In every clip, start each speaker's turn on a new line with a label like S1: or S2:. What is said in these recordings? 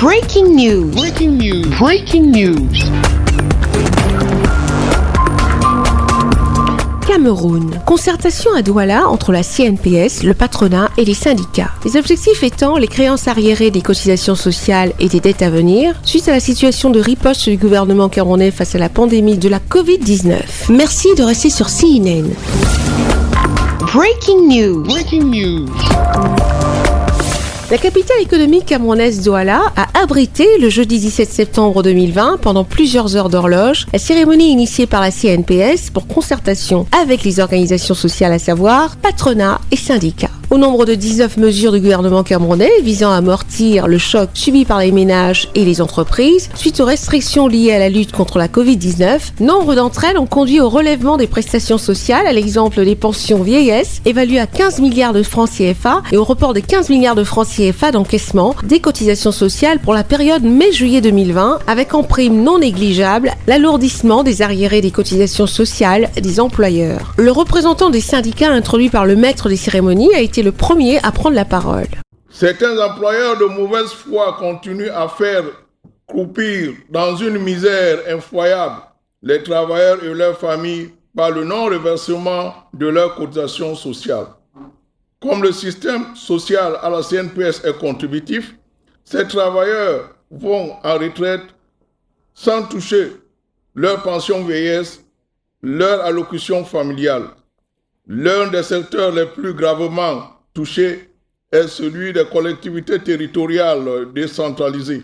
S1: Breaking news.
S2: Breaking news. Breaking news.
S3: Cameroun. Concertation à Douala entre la CNPS, le patronat et les syndicats. Les objectifs étant les créances arriérées des cotisations sociales et des dettes à venir suite à la situation de riposte du gouvernement camerounais face à la pandémie de la Covid-19. Merci de rester sur CNN.
S1: Breaking news.
S2: Breaking news.
S3: La capitale économique camerounaise Douala a abrité le jeudi 17 septembre 2020 pendant plusieurs heures d'horloge la cérémonie initiée par la CNPS pour concertation avec les organisations sociales, à savoir patronat et syndicats. Au nombre de 19 mesures du gouvernement camerounais visant à amortir le choc subi par les ménages et les entreprises suite aux restrictions liées à la lutte contre la Covid-19, nombre d'entre elles ont conduit au relèvement des prestations sociales, à l'exemple des pensions vieillesse évaluées à 15 milliards de francs CFA et au report de 15 milliards de francs CFA d'encaissement des cotisations sociales pour la période mai-juillet 2020, avec en prime non négligeable l'alourdissement des arriérés des cotisations sociales des employeurs. Le représentant des syndicats introduit par le maître des cérémonies a été le premier à prendre la parole.
S4: Certains employeurs de mauvaise foi continuent à faire croupir dans une misère effroyable les travailleurs et leurs familles par le non-reversement de leurs cotisations sociales. Comme le système social à la CNPS est contributif, ces travailleurs vont en retraite sans toucher leur pension vieillesse, leur allocution familiale. L'un des secteurs les plus gravement touchés est celui des collectivités territoriales décentralisées,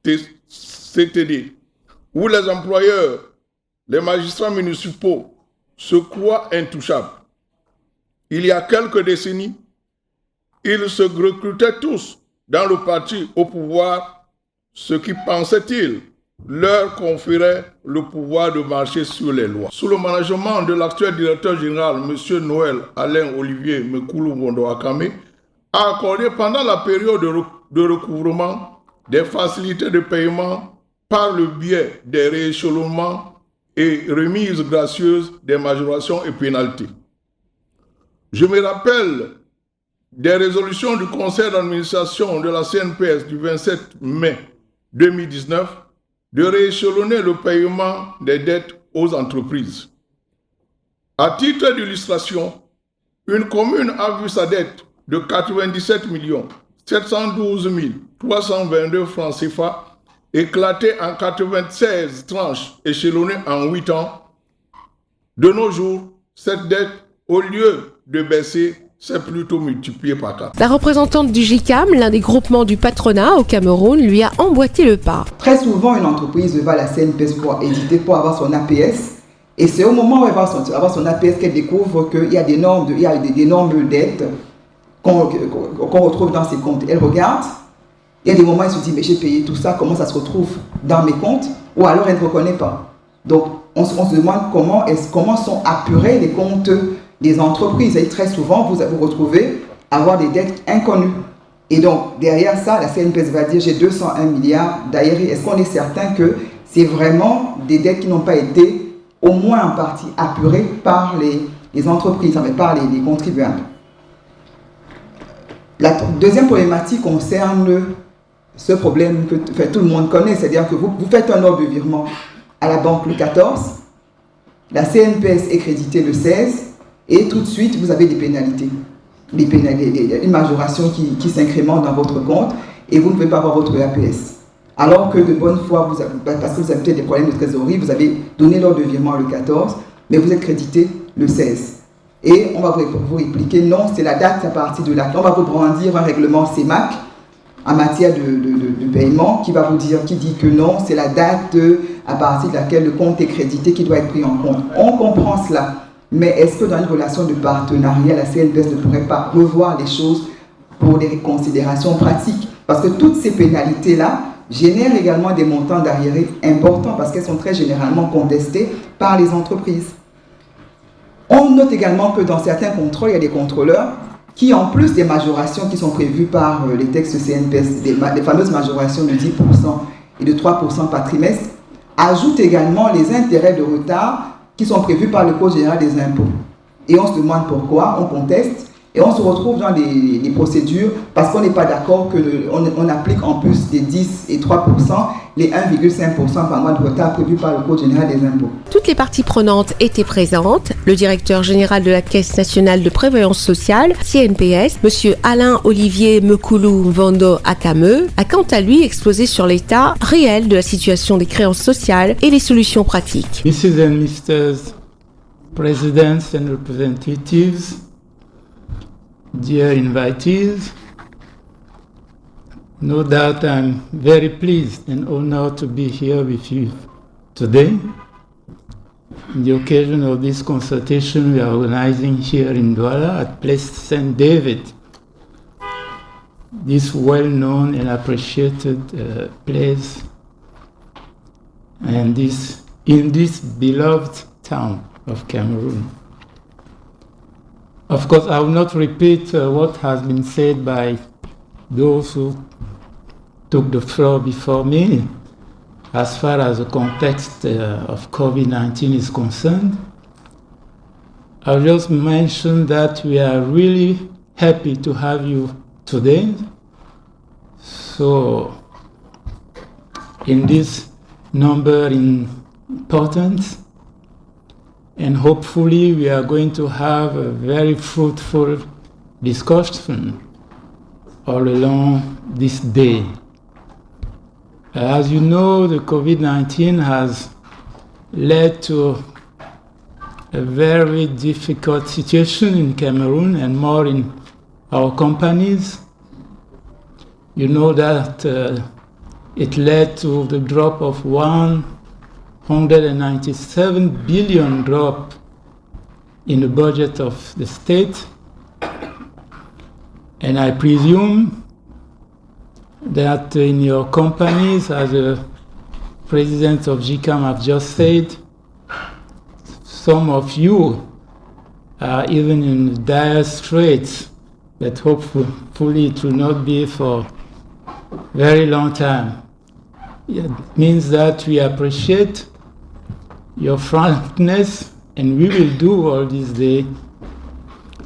S4: CTD, où les employeurs, les magistrats municipaux se croient intouchables. Il y a quelques décennies, ils se recrutaient tous dans le parti au pouvoir, ce qui, pensaient-ils, leur conférait le pouvoir de marcher sur les lois. Sous le management de l'actuel directeur général, M. Noël Alain Olivier Mekulu-Wondo-Akame, a accordé pendant la période de recouvrement des facilités de paiement par le biais des rééchelonnements et remises gracieuses des majorations et pénalités. Je me rappelle des résolutions du conseil d'administration de la CNPS du 27 mai 2019 de rééchelonner le paiement des dettes aux entreprises. À titre d'illustration, une commune a vu sa dette de 97 712 322 francs CFA éclater en 96 tranches échelonnées en 8 ans. De nos jours, cette dette, au lieu de baisser, s'est plutôt multipliée par 4.
S3: La représentante du GICAM, l'un des groupements du patronat au Cameroun, lui a emboîté le pas.
S5: Très souvent, une entreprise va à la CNPS pour éditer, pour avoir son APS. Et c'est au moment où elle va avoir son APS qu'elle découvre qu'il y a d'énormes dettes qu'on retrouve dans ses comptes. Elle regarde, il y a des moments où elle se dit, mais j'ai payé tout ça, comment ça se retrouve dans mes comptes? Ou alors elle ne reconnaît pas. Donc, on se demande comment sont apurés les comptes des entreprises. Et très souvent, vous vous retrouvez à avoir des dettes inconnues. Et donc, derrière ça, la CNPS va dire, j'ai 201 milliards d'ARI. Est-ce qu'on est certain que c'est vraiment des dettes qui n'ont pas été, au moins en partie, apurées par les entreprises, par les contribuables? La deuxième problématique concerne ce problème que tout le monde connaît, c'est-à-dire que vous faites un ordre de virement à la banque le 14, la CNPS est créditée le 16, et tout de suite, vous avez des pénalités. Une majoration qui s'incrémente dans votre compte, et vous ne pouvez pas avoir votre APS. Alors que de bonne foi, parce que vous avez peut-être des problèmes de trésorerie, vous avez donné l'ordre de virement le 14, mais vous êtes crédité le 16. Et on va vous répliquer, non, c'est la date à partir de laquelle on va vous brandir un règlement CEMAC en matière de paiement qui dit que non, c'est la date à partir de laquelle le compte est crédité qui doit être pris en compte. On comprend cela, mais est-ce que dans une relation de partenariat, la CNPS ne pourrait pas revoir les choses pour des considérations pratiques? Parce que toutes ces pénalités-là génèrent également des montants d'arriérés importants parce qu'elles sont très généralement contestées par les entreprises. On note également que dans certains contrôles, il y a des contrôleurs qui, en plus des majorations qui sont prévues par les textes CNPS, les fameuses majorations de 10% et de 3% par trimestre, ajoutent également les intérêts de retard qui sont prévus par le Code général des impôts. Et on se demande pourquoi, on conteste, Et on se retrouve dans les procédures parce qu'on n'est pas d'accord qu'on applique en plus des 10 et 3% les 1,5% par mois de retard prévus par le Code général des impôts.
S3: Toutes les parties prenantes étaient présentes. Le directeur général de la Caisse nationale de prévoyance sociale, CNPS, M. Alain-Olivier Mekulu-Mvondo Akame, a quant à lui exposé sur l'état réel de la situation des créances sociales et les solutions pratiques.
S6: Mrs. and Mr. Presidents and Representatives, dear invitees, no doubt I'm very pleased and honored to be here with you today. On the occasion of this consultation we are organizing here in Douala at Place St. David, this well-known and appreciated place, and in this beloved town of Cameroon. Of course, I will not repeat what has been said by those who took the floor before me as far as the context of COVID-19 is concerned. I'll just mention that we are really happy to have you today. So, in this number in importance, and hopefully we are going to have a very fruitful discussion all along this day. As you know, the COVID-19 has led to a very difficult situation in Cameroon and more in our companies. You know that it led to the drop of 197 billion drop in the budget of the state. And I presume that in your companies, as the president of GCAM have just said, some of you are even in dire straits, but hopefully it will not be for a very long time. It means that we appreciate your frankness, and we will do all this day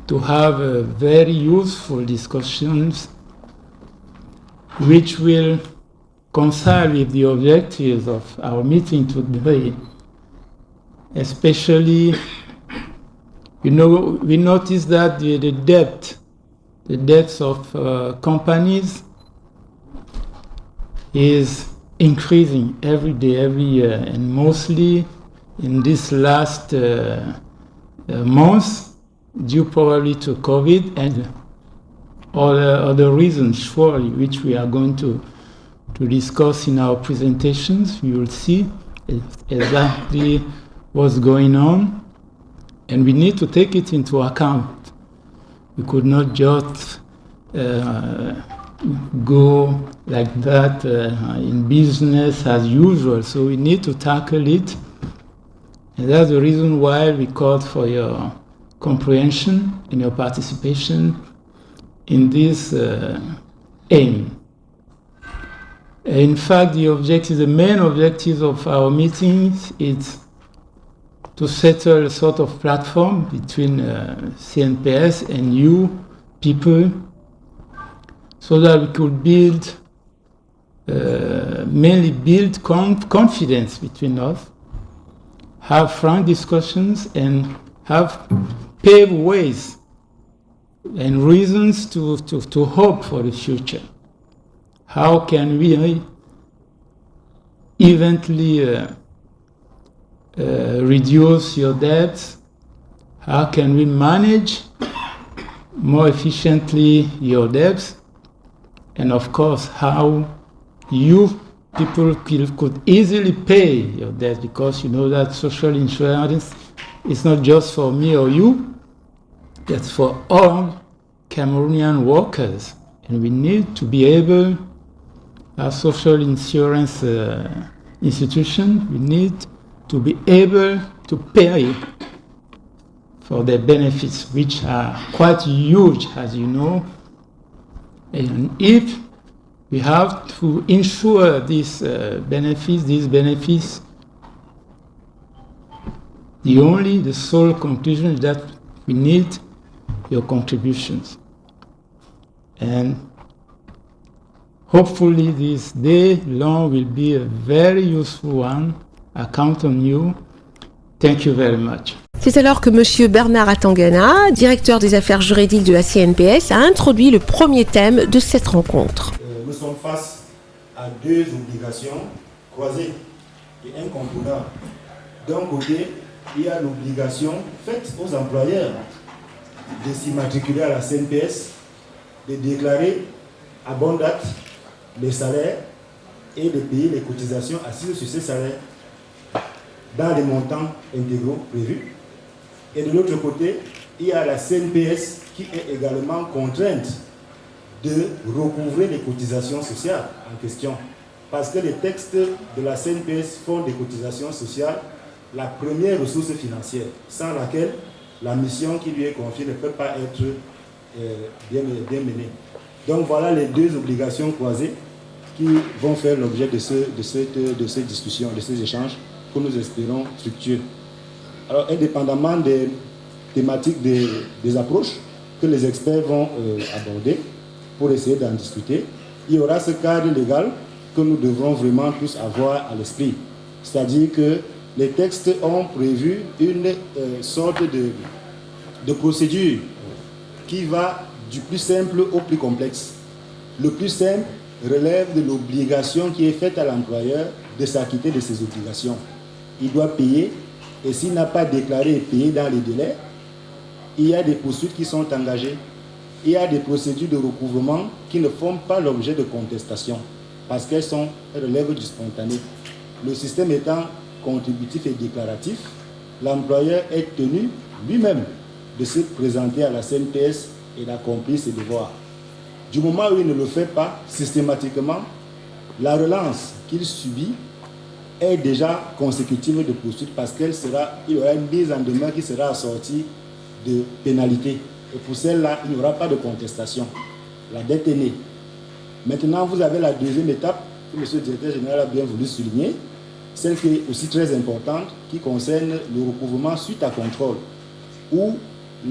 S6: to have very useful discussions which will coincide with the objectives of our meeting today. Especially, we notice that the debts of companies is increasing every day, every year, and mostly in this last months, due probably to COVID and other reasons, surely, which we are going to discuss in our presentations. We will see exactly what's going on, and we need to take it into account. We could not just go like that in business as usual, so we need to tackle it, and that's the reason why we called for your comprehension and your participation in this aim. In fact, the main objective of our meetings is to settle a sort of platform between CNPS and you people, so that we could mainly build confidence between us, have frank discussions, and have paved ways and reasons to hope for the future. How can we eventually reduce your debts? How can we manage more efficiently your debts? And of course, how you people could easily pay your debts, because you know that social insurance is not just for me or you, it's for all Cameroonian workers. And we need to be able, as social insurance institution, we need to be able to pay for their benefits, which are quite huge, as you know. And if we have to ensure these benefits, the sole conclusion is that we need your contributions. And hopefully this day long will be a very useful one. I count on you. Thank you very much.
S3: C'est alors que M. Bernard Atangana, directeur des affaires juridiques de la CNPS, a introduit le premier thème de cette rencontre.
S7: Nous sommes face à deux obligations croisées et incontournables. D'un côté, il y a l'obligation faite aux employeurs de s'immatriculer à la CNPS, de déclarer à bonne date les salaires et de payer les cotisations assises sur ces salaires dans les montants intégraux prévus. Et de l'autre côté, il y a la CNPS qui est également contrainte de recouvrer les cotisations sociales en question. Parce que les textes de la CNPS font des cotisations sociales la première ressource financière, sans laquelle la mission qui lui est confiée ne peut pas être bien menée. Donc voilà les deux obligations croisées qui vont faire l'objet de ces discussions, de ces échanges que nous espérons fructueux. Alors, indépendamment des thématiques des approches que les experts vont aborder pour essayer d'en discuter, il y aura ce cadre légal que nous devrons vraiment tous avoir à l'esprit. C'est-à-dire que les textes ont prévu une sorte de procédure qui va du plus simple au plus complexe. Le plus simple relève de l'obligation qui est faite à l'employeur de s'acquitter de ses obligations. Il doit payer, et s'il n'a pas déclaré et payé dans les délais, il y a des poursuites qui sont engagées. Il y a des procédures de recouvrement qui ne font pas l'objet de contestation parce qu'elles relèvent du spontané. Le système étant contributif et déclaratif, l'employeur est tenu lui-même de se présenter à la CNPS et d'accomplir ses devoirs. Du moment où il ne le fait pas, systématiquement, la relance qu'il subit est déjà consécutive de poursuite parce qu'il y aura une mise en demeure qui sera assortie de pénalités. Et pour celle-là, il n'y aura pas de contestation. La dette est née. Maintenant, vous avez la deuxième étape que M. le directeur général a bien voulu souligner, celle qui est aussi très importante, qui concerne le recouvrement suite à contrôle, où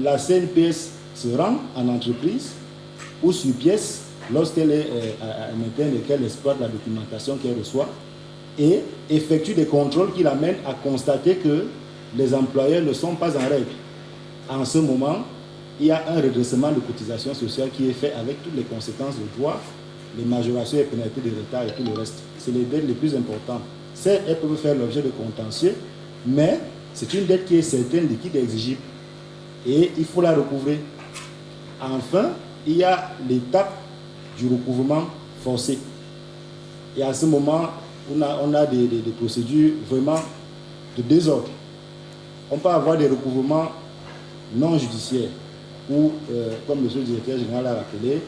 S7: la CNPS se rend en entreprise ou sur pièce lorsqu'elle est à l'interne et qu'elle exploite la documentation qu'elle reçoit et effectue des contrôles qui l'amènent à constater que les employeurs ne sont pas en règle. En ce moment, il y a un redressement de cotisation sociale qui est fait avec toutes les conséquences de droit, les majorations et pénalités de retard et tout le reste. C'est les dettes les plus importantes. Certes, elles peuvent faire l'objet de contentieux, mais c'est une dette qui est certaine, liquide et exigible. Et il faut la recouvrer. Enfin, il y a l'étape du recouvrement forcé. Et à ce moment, on a des procédures vraiment de désordre. On peut avoir des recouvrements non judiciaires où, comme M. le directeur général l'a rappelé,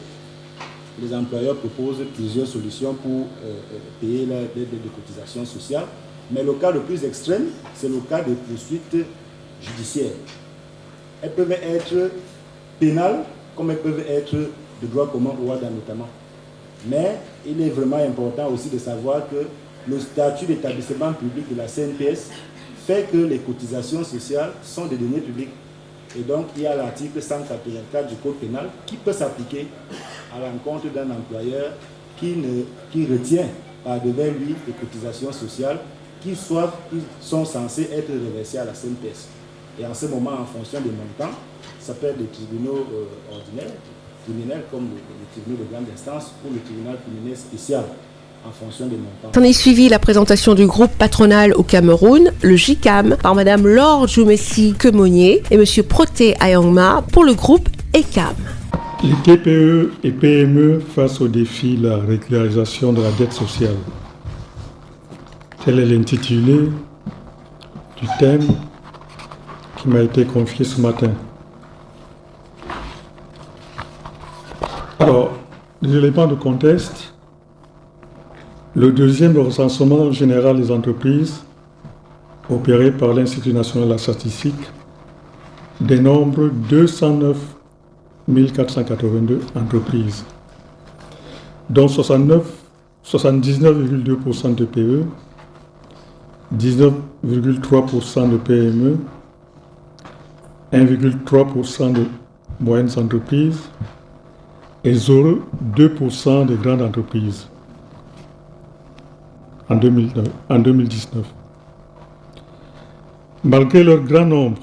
S7: les employeurs proposent plusieurs solutions pour payer leurs dettes de cotisation sociale. Mais le cas le plus extrême, c'est le cas des poursuites judiciaires. Elles peuvent être pénales, comme elles peuvent être de droit commun ou OADA notamment. Mais il est vraiment important aussi de savoir que le statut d'établissement public de la CNPS fait que les cotisations sociales sont des deniers publics. Et donc, il y a l'article 184 du Code pénal qui peut s'appliquer à l'encontre d'un employeur qui retient par devers lui des cotisations sociales qui sont censées être reversées à la CNPS. Et en ce moment, en fonction des montants, ça peut être des tribunaux ordinaires, criminels comme le tribunal de grande instance ou le tribunal criminel spécial en fonction des montants.
S3: S'en est suivi la présentation du groupe patronal au Cameroun, le JICAM, par Mme Laure Joumessi Kemonier et M. Proté Ayangma pour le groupe ECAM.
S8: Les TPE et PME face au défi de la régularisation de la dette sociale. Tel est l'intitulé du thème qui m'a été confié ce matin. Alors, les éléments de contexte. Le deuxième recensement général des entreprises opéré par l'Institut national de la statistique dénombre 209 482 entreprises, dont 79,2% de TPE, 19,3% de PME, 1,3% de moyennes entreprises et 0,2% des grandes entreprises en 2019. Malgré leur grand nombre,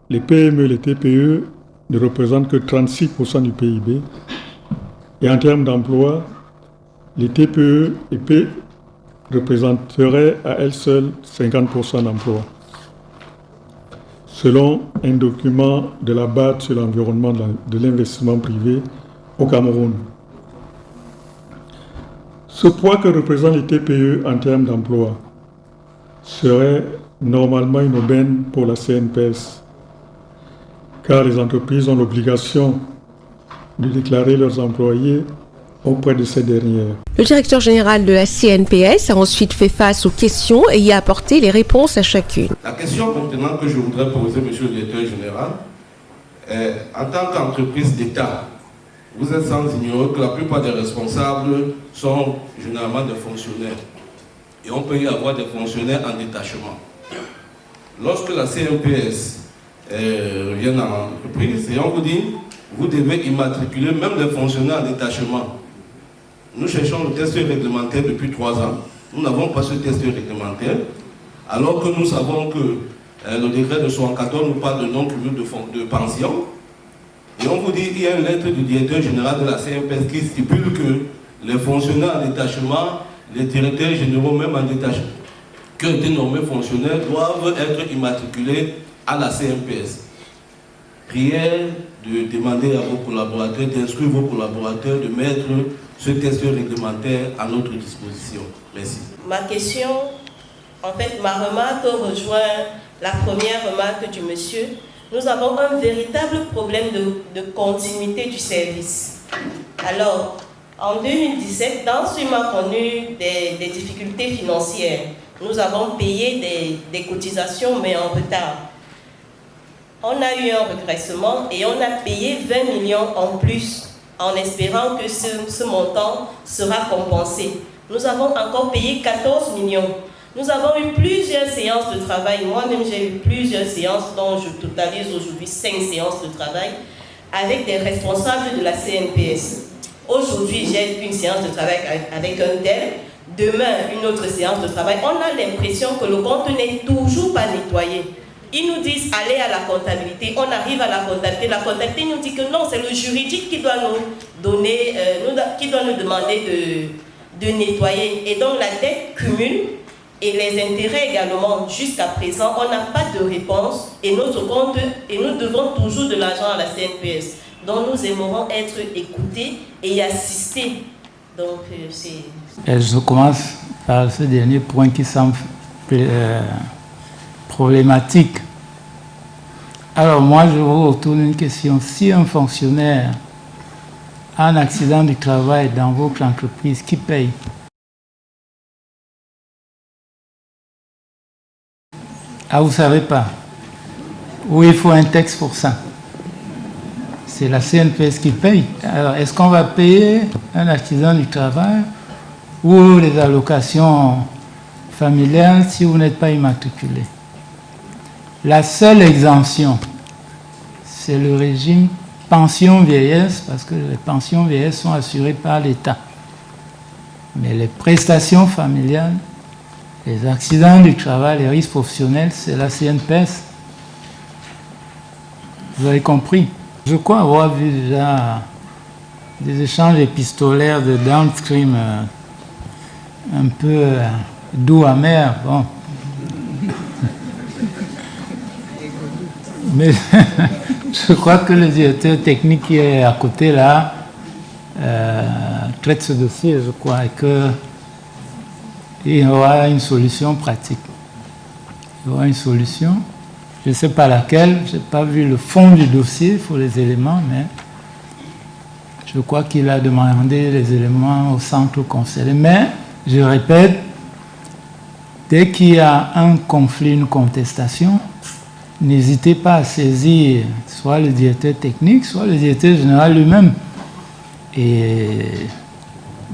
S8: les PME et les TPE ne représentent que 36% du PIB et en termes d'emploi, les TPE et PME représenteraient à elles seules 50% d'emplois, selon un document de la BAD sur l'environnement de l'investissement privé au Cameroun. Ce poids que représentent les TPE en termes d'emploi serait normalement une aubaine pour la CNPS, car les entreprises ont l'obligation de déclarer leurs employés auprès de ces dernières.
S3: Le directeur général de la CNPS a ensuite fait face aux questions et y a apporté les réponses à chacune.
S9: La question maintenant que je voudrais poser, monsieur le directeur général, en tant qu'entreprise d'État, vous êtes sans ignorer que la plupart des responsables sont généralement des fonctionnaires. Et on peut y avoir des fonctionnaires en détachement. Lorsque la CNPS revient dans l'entreprise, et on vous dit, vous devez immatriculer même les fonctionnaires en détachement. Nous cherchons le test réglementaire depuis 3 ans. Nous n'avons pas ce test réglementaire, alors que nous savons que le décret de 74 nous parle de non-cumul de pension. Et on vous dit qu'il y a une lettre du directeur général de la CNPS qui stipule que les fonctionnaires en détachement, les directeurs généraux même en détachement, qui ont été nommés fonctionnaires, doivent être immatriculés à la CNPS. Prière de demander à vos collaborateurs, d'instruire vos collaborateurs de mettre ce test réglementaire à notre disposition. Merci.
S10: Ma question, en fait, ma remarque rejoint la première remarque du monsieur. Nous avons un véritable problème de continuité du service. Alors, en 2017, dans ce mois qu'on a eu des difficultés financières, nous avons payé des cotisations, mais en retard. On a eu un regressement et on a payé 20 millions en plus, en espérant que ce montant sera compensé. Nous avons encore payé 14 millions. Nous avons eu plusieurs séances de travail. Moi-même, j'ai eu plusieurs séances, dont je totalise aujourd'hui 5 séances de travail, avec des responsables de la CNPS. Aujourd'hui, j'ai une séance de travail avec un tel. Demain, une autre séance de travail. On a l'impression que le compte n'est toujours pas nettoyé. Ils nous disent allez à la comptabilité. On arrive à la comptabilité nous dit que non, c'est le juridique qui doit nous donner, qui doit nous demander de nettoyer. Et donc la dette cumule et les intérêts également. Jusqu'à présent, on n'a pas de réponse et notre compte, et nous devons toujours de l'argent à la CNPS. Donc nous aimerons être écoutés et y assister. Donc c'est...
S6: Je commence par ce dernier point qui semble problématique. Alors moi, je vous retourne une question. Si un fonctionnaire a un accident du travail dans votre entreprise, qui paye? Ah, vous ne savez pas? Ou il faut un texte pour ça? C'est la CNPS qui paye. Alors, est-ce qu'on va payer un accident du travail ou les allocations familiales si vous n'êtes pas immatriculé? La seule exemption, c'est le régime pension vieillesse, parce que les pensions vieillesse sont assurées par l'État. Mais les prestations familiales, les accidents du travail, les risques professionnels, c'est la CNPS. Vous avez compris? Je crois avoir vu déjà des échanges épistolaires de downstream un peu doux, amer. Bon. Mais je crois que le directeur technique qui est à côté là traite ce dossier, je crois, et qu'il y aura une solution pratique. Il y aura une solution. Je ne sais pas laquelle, je n'ai pas vu le fond du dossier, il faut les éléments, mais je crois qu'il a demandé les éléments au centre concerné. Mais, je répète, dès qu'il y a un conflit, une contestation, n'hésitez pas à saisir soit le directeur technique, soit le directeur général lui-même. Et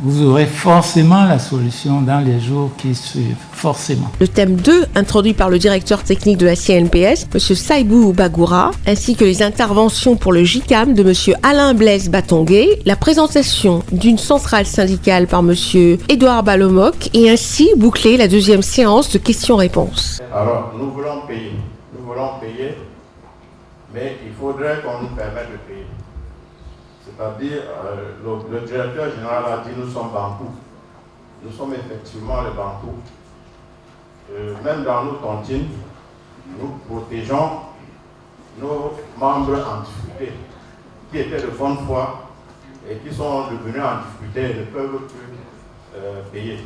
S6: vous aurez forcément la solution dans les jours qui suivent, forcément.
S3: Le thème 2, introduit par le directeur technique de la CNPS, M. Saibou Bagoura, ainsi que les interventions pour le JCAM de M. Alain Blaise Batongué, la présentation d'une centrale syndicale par M. Édouard Balomoc et ainsi boucler la deuxième séance de questions-réponses.
S11: Alors, nous voulons payer, mais il faudrait qu'on nous permette de payer. C'est-à-dire, le directeur général a dit nous sommes Bantou. Nous sommes effectivement les Bantous. Même dans nos cantines, nous protégeons nos membres en difficulté, qui étaient de bonne foi et qui sont devenus en difficulté et ne peuvent plus payer.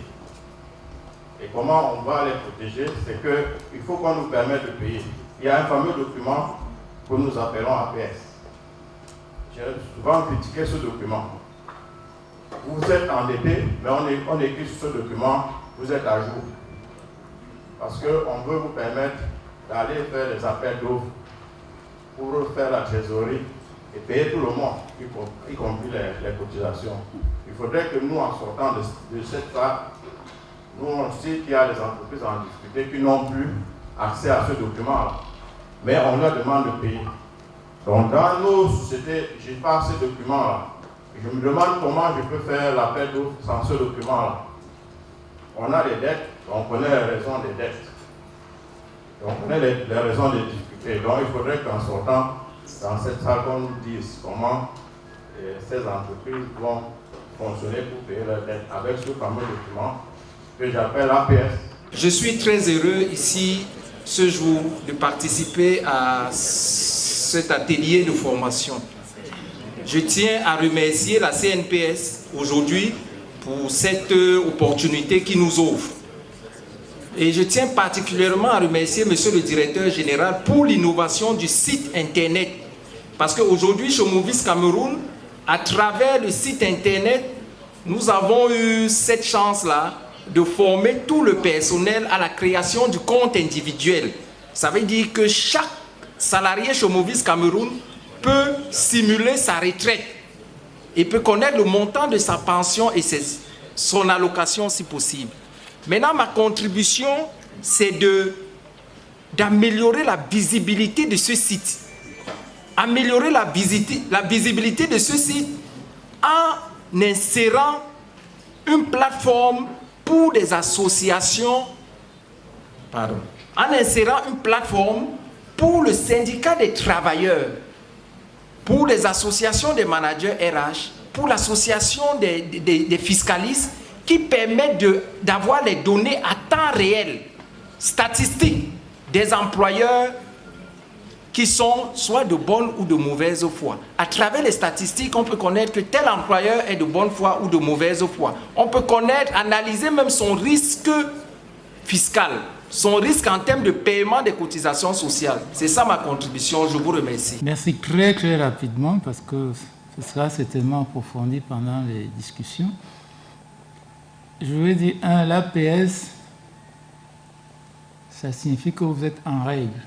S11: Et comment on va les protéger? C'est qu'il faut qu'on nous permette de payer. Il y a un fameux document que nous appelons APS. J'ai souvent critiqué ce document. Vous êtes endetté, mais on écrit sur ce document, vous êtes à jour. Parce qu'on veut vous permettre d'aller faire des appels d'offres pour faire la trésorerie et payer tout le monde, y compris les cotisations. Il faudrait que nous, en sortant de cette phase, nous, on sait qu'il y a des entreprises en difficulté qui n'ont plus accès à ce document-là. Mais on leur demande de payer. Donc, dans nos sociétés, je n'ai pas ce document-là. Je me demande comment je peux faire l'appel d'offres sans ce document-là. On a des dettes, on connaît les raisons des dettes. On connaît les raisons des difficultés. Donc, il faudrait qu'en sortant dans cette salle, qu'on nous dise comment ces entreprises vont fonctionner pour payer leurs dettes avec ce fameux document que j'appelle APS.
S12: Je suis très heureux ici, ce jour, de participer à cet atelier de formation. Je tiens à remercier la CNPS aujourd'hui pour cette opportunité qui nous offre. Et je tiens particulièrement à remercier Monsieur le Directeur Général pour l'innovation du site Internet. Parce qu'aujourd'hui, chez Movis Cameroun, à travers le site Internet, nous avons eu cette chance-là de former tout le personnel à la création du compte individuel. Ça veut dire que chaque salarié chez Movis Cameroun peut simuler sa retraite et peut connaître le montant de sa pension et son allocation si possible. Maintenant, ma contribution, c'est d'améliorer la visibilité de ce site. Améliorer la visibilité de ce site en insérant une plateforme pour des associations, en insérant une plateforme pour le syndicat des travailleurs, pour les associations des managers RH, pour l'association des fiscalistes, qui permettent d'avoir les données à temps réel, statistiques des employeurs qui sont soit de bonne ou de mauvaise foi. À travers les statistiques, on peut connaître que tel employeur est de bonne foi ou de mauvaise foi. On peut connaître, analyser même son risque fiscal, son risque en termes de paiement des cotisations sociales. C'est ça ma contribution, je vous remercie.
S6: Merci très très rapidement parce que ce sera certainement approfondi pendant les discussions. Je veux dire, l'APS, ça signifie que vous êtes en règle.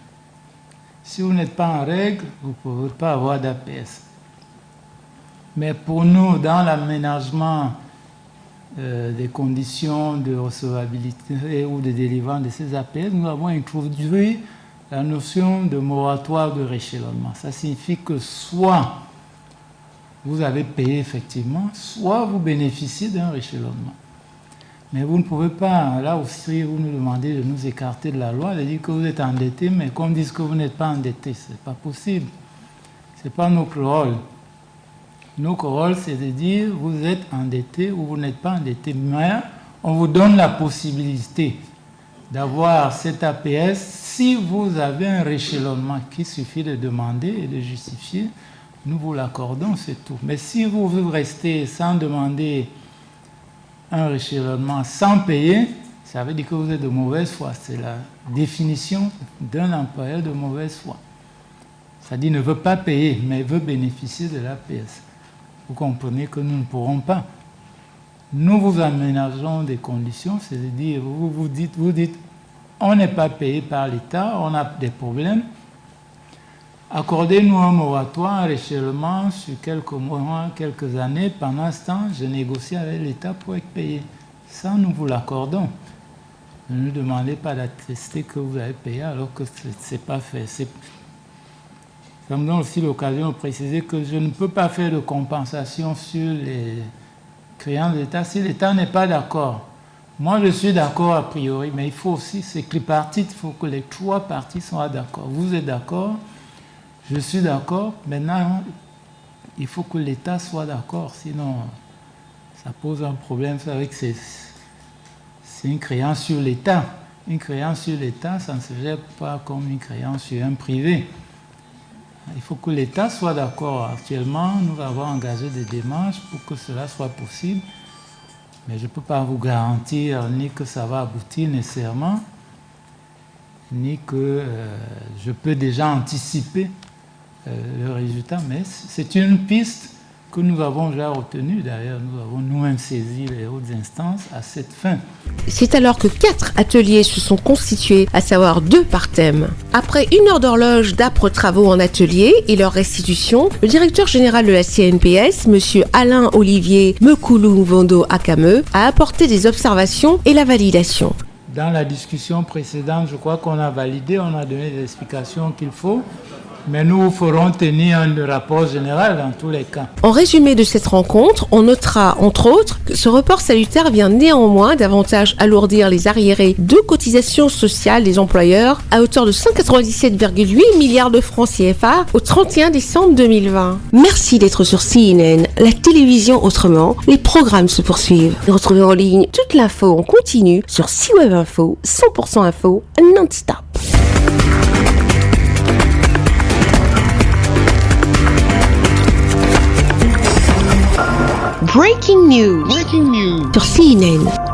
S6: Si vous n'êtes pas en règle, vous ne pouvez pas avoir d'APS. Mais pour nous, dans l'aménagement des conditions de recevabilité ou de délivrance de ces APS, nous avons introduit la notion de moratoire de réchelonnement. Ça signifie que soit vous avez payé effectivement, soit vous bénéficiez d'un réchelonnement. Mais vous ne pouvez pas, là aussi, vous nous demandez de nous écarter de la loi, de dire que vous êtes endetté, mais qu'on dise que vous n'êtes pas endetté. Ce n'est pas possible. Ce n'est pas notre rôle. Notre rôle, c'est de dire vous êtes endetté ou vous n'êtes pas endetté. Mais on vous donne la possibilité d'avoir cet APS si vous avez un réchelonnement qu'il suffit de demander et de justifier. Nous vous l'accordons, c'est tout. Mais si vous restez sans demander un réchelonnement sans payer, ça veut dire que vous êtes de mauvaise foi. C'est la définition d'un employeur de mauvaise foi. C'est-à-dire ne veut pas payer, mais veut bénéficier de l'APS. Vous comprenez que nous ne pourrons pas. Nous vous aménageons des conditions, c'est-à-dire vous dites, on n'est pas payé par l'État, on a des problèmes. accordez-nous un moratoire, un réchèvement sur quelques mois, quelques années. Pendant ce temps, je négocie avec l'État pour être payé. Ça, nous vous l'accordons. Ne nous demandez pas d'attester que vous avez payé alors que ce n'est pas fait. Ça me donne aussi l'occasion de préciser que je ne peux pas faire de compensation sur les créances de l'État si l'État n'est pas d'accord. Moi, je suis d'accord a priori, mais il faut aussi, c'est tripartite, il faut que les trois parties soient d'accord. Vous êtes d'accord, je suis d'accord, maintenant, il faut que l'État soit d'accord, sinon ça pose un problème. C'est vrai que c'est une créance sur l'État. Une créance sur l'État, ça ne se gère pas comme une créance sur un privé. Il faut que l'État soit d'accord. Actuellement, nous avons engagé des démarches pour que cela soit possible. Mais je ne peux pas vous garantir ni que ça va aboutir nécessairement, ni que je peux déjà anticiper le résultat. Mais c'est une piste que nous avons déjà retenue. D'ailleurs, nous avons nous-mêmes saisi les hautes instances à cette fin.
S3: C'est alors que 4 ateliers se sont constitués, à savoir 2 par thème. Après 1 heure d'horloge d'âpres travaux en atelier et leur restitution, le directeur général de la CNPS, M. Alain-Olivier Mekulu-Mvondo Akame, a apporté des observations et la validation.
S6: Dans la discussion précédente, je crois qu'on a validé, on a donné les explications qu'il faut. Mais nous ferons tenir un rapport général dans tous les cas.
S3: En résumé de cette rencontre, on notera entre autres que ce report salutaire vient néanmoins davantage alourdir les arriérés de cotisations sociales des employeurs à hauteur de 197,8 milliards de francs CFA au 31 décembre 2020. Merci d'être sur CNN, la télévision autrement. Les programmes se poursuivent. Retrouvez en ligne toute l'info en continu sur C-Web Info, 100% info non-stop.
S1: Breaking news.
S2: Breaking news.
S3: Sur CNN.